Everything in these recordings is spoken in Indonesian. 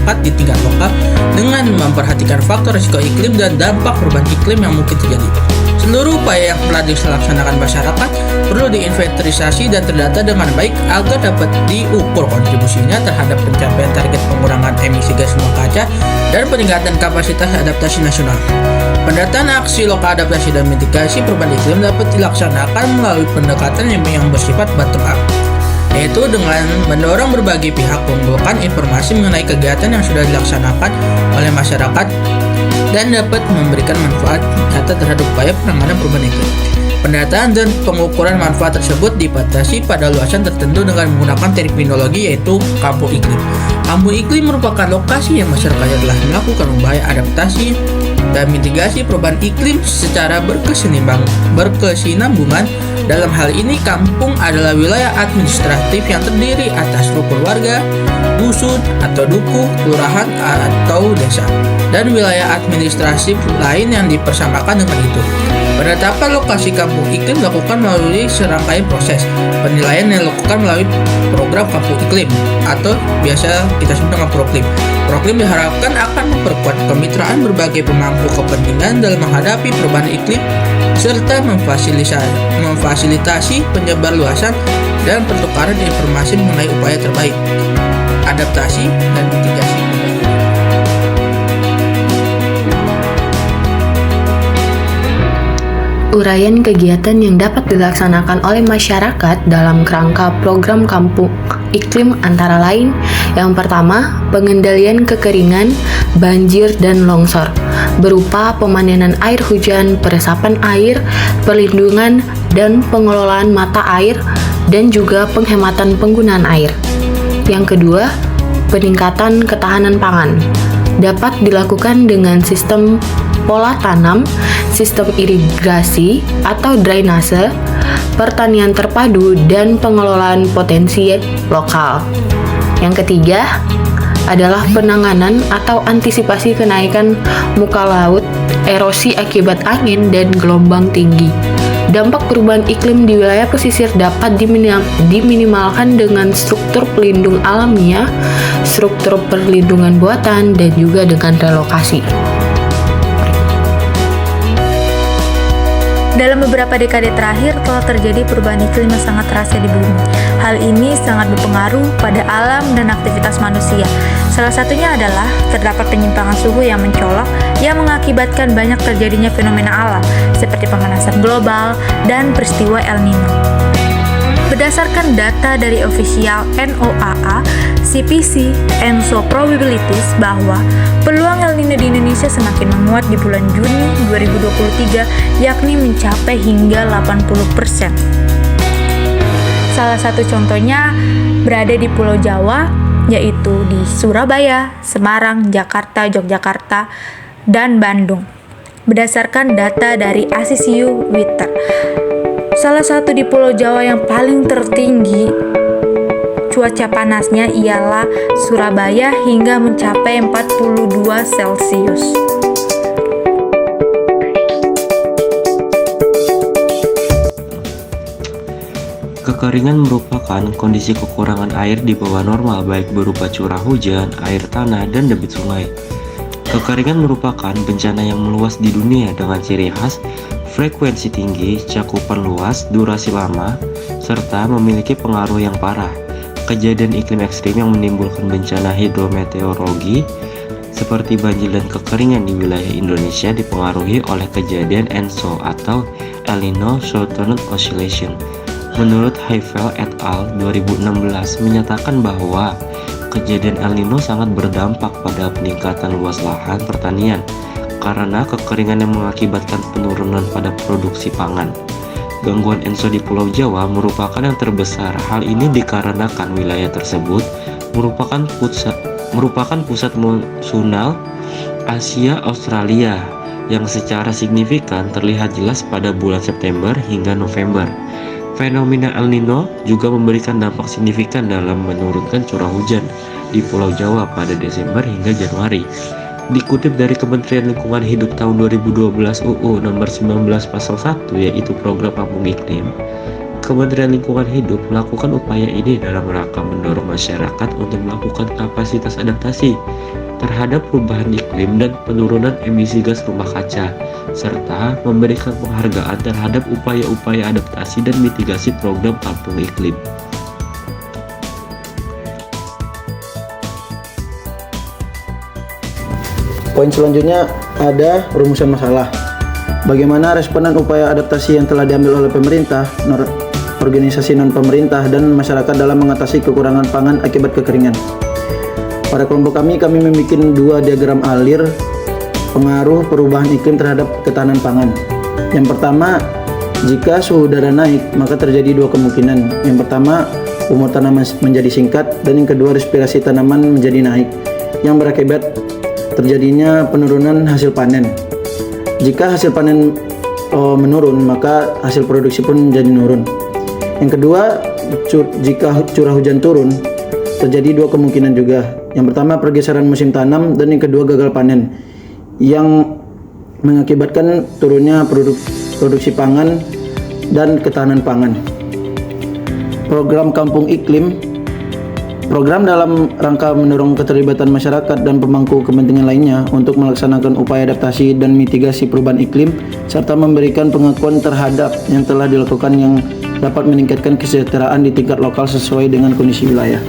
masyarakat di tingkat lokal dengan memperhatikan faktor risiko iklim dan dampak perubahan iklim yang mungkin terjadi. Seluruh upaya yang telah dilaksanakan masyarakat perlu diinventarisasi dan terdata dengan baik agar dapat diukur kontribusinya terhadap pencapaian target pengurangan emisi gas rumah kaca dan peningkatan kapasitas adaptasi nasional. Pendataan aksi lokal adaptasi dan mitigasi perubahan iklim dapat dilaksanakan melalui pendekatan yang bersifat bottom up, yaitu dengan mendorong berbagai pihak mengumpulkan informasi mengenai kegiatan yang sudah dilaksanakan oleh masyarakat dan dapat memberikan manfaat nyata terhadap upaya penanganan perubahan iklim. Pendataan dan pengukuran manfaat tersebut dibatasi pada luasan tertentu dengan menggunakan terminologi yaitu kampung iklim. Kampung iklim merupakan lokasi yang masyarakat telah melakukan upaya adaptasi dan mitigasi perubahan iklim secara berkesinambungan. Dalam hal ini, kampung adalah wilayah administratif yang terdiri atas rukun warga, dusun atau dukuh, kelurahan atau desa, dan wilayah administratif lain yang dipersamakan dengan itu. Penetapan lokasi kampung iklim dilakukan melalui serangkaian proses penilaian yang dilakukan melalui program kampung iklim atau biasa kita sebut dengan Proklim. Proklim diharapkan akan memperkuat kemitraan berbagai pemangku kepentingan dalam menghadapi perubahan iklim serta memfasilitasi penyebarluasan dan pertukaran informasi mengenai upaya terbaik, adaptasi, dan mitigasi. Uraian kegiatan yang dapat dilaksanakan oleh masyarakat dalam kerangka program kampung iklim antara lain: yang pertama, pengendalian kekeringan, banjir, dan longsor berupa pemanenan air hujan, peresapan air, perlindungan dan pengelolaan mata air, dan juga penghematan penggunaan air. Yang kedua, peningkatan ketahanan pangan dapat dilakukan dengan sistem pola tanam, sistem irigasi atau drainase, pertanian terpadu, dan pengelolaan potensi lokal. Yang ketiga adalah penanganan atau antisipasi kenaikan muka laut, erosi akibat angin, dan gelombang tinggi. Dampak perubahan iklim di wilayah pesisir dapat diminimalkan dengan struktur pelindung alamiah, struktur perlindungan buatan, dan juga dengan relokasi. Dalam beberapa dekade terakhir telah terjadi perubahan iklim yang sangat terasa di bumi. Hal ini sangat berpengaruh pada alam dan aktivitas manusia. Salah satunya adalah terdapat penyimpangan suhu yang mencolok yang mengakibatkan banyak terjadinya fenomena alam seperti pemanasan global dan peristiwa El Nino. Berdasarkan data dari official NOAA, CPC, ENSO Probabilities bahwa peluang El Nino di Indonesia semakin menguat di bulan Juni 2023, yakni mencapai hingga 80%. Salah satu contohnya berada di Pulau Jawa, yaitu di Surabaya, Semarang, Jakarta, Yogyakarta, dan Bandung. Berdasarkan data dari ACCU Witer, salah satu di Pulau Jawa yang paling tertinggi cuaca panasnya ialah Surabaya hingga mencapai 42 Celcius. Kekeringan merupakan kondisi kekurangan air di bawah normal baik berupa curah hujan, air tanah, dan debit sungai. Kekeringan merupakan bencana yang meluas di dunia dengan ciri khas frekuensi tinggi, cakupan luas, durasi lama, serta memiliki pengaruh yang parah. Kejadian iklim ekstrim yang menimbulkan bencana hidrometeorologi seperti banjir dan kekeringan di wilayah Indonesia dipengaruhi oleh kejadian ENSO atau El Nino Southern Oscillation. Menurut Heifel et al. 2016 menyatakan bahwa kejadian El Nino sangat berdampak pada peningkatan luas lahan pertanian karena kekeringan yang mengakibatkan penurunan pada produksi pangan. Gangguan ENSO di Pulau Jawa merupakan yang terbesar. Hal ini dikarenakan wilayah tersebut merupakan pusat monsunal Asia Australia yang secara signifikan terlihat jelas pada bulan September hingga November. Fenomena El Nino juga memberikan dampak signifikan dalam menurunkan curah hujan di Pulau Jawa pada Desember hingga Januari. Dikutip dari Kementerian Lingkungan Hidup tahun 2012 UU nomor 19 pasal 1, yaitu program kampung iklim, Kementerian Lingkungan Hidup melakukan upaya ini dalam rangka mendorong masyarakat untuk melakukan kapasitas adaptasi terhadap perubahan iklim dan penurunan emisi gas rumah kaca, serta memberikan penghargaan terhadap upaya-upaya adaptasi dan mitigasi program kampung iklim. Poin selanjutnya ada rumusan masalah. Bagaimana respon dan upaya adaptasi yang telah diambil oleh pemerintah, organisasi non-pemerintah, dan masyarakat dalam mengatasi kekurangan pangan akibat kekeringan. Pada kelompok kami membuat 2 diagram alir pengaruh perubahan iklim terhadap ketahanan pangan. Yang pertama, jika suhu udara naik, maka terjadi 2 kemungkinan. Yang pertama, umur tanaman menjadi singkat, dan yang kedua, respirasi tanaman menjadi naik, yang berakibat terjadinya penurunan hasil panen. Jika hasil panen menurun, maka hasil produksi pun menjadi menurun. Yang kedua, jika curah hujan turun, terjadi 2 kemungkinan juga. Yang pertama, pergeseran musim tanam, dan yang kedua, gagal panen, yang mengakibatkan turunnya produksi pangan dan ketahanan pangan. Program Kampung Iklim, program dalam rangka mendorong keterlibatan masyarakat dan pemangku kepentingan lainnya untuk melaksanakan upaya adaptasi dan mitigasi perubahan iklim, serta memberikan pengakuan terhadap yang telah dilakukan yang dapat meningkatkan kesejahteraan di tingkat lokal sesuai dengan kondisi wilayah.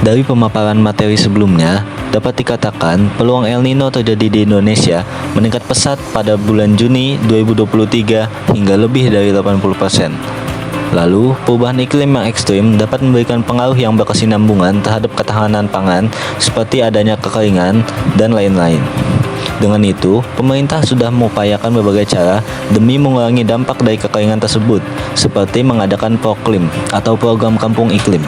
Dari pemaparan materi sebelumnya, dapat dikatakan peluang El Nino terjadi di Indonesia meningkat pesat pada bulan Juni 2023 hingga lebih dari 80%. Lalu, perubahan iklim yang ekstrim dapat memberikan pengaruh yang berkesinambungan terhadap ketahanan pangan seperti adanya kekeringan dan lain-lain. Dengan itu, pemerintah sudah mengupayakan berbagai cara demi mengurangi dampak dari kekeringan tersebut, seperti mengadakan Proklim atau program kampung iklim.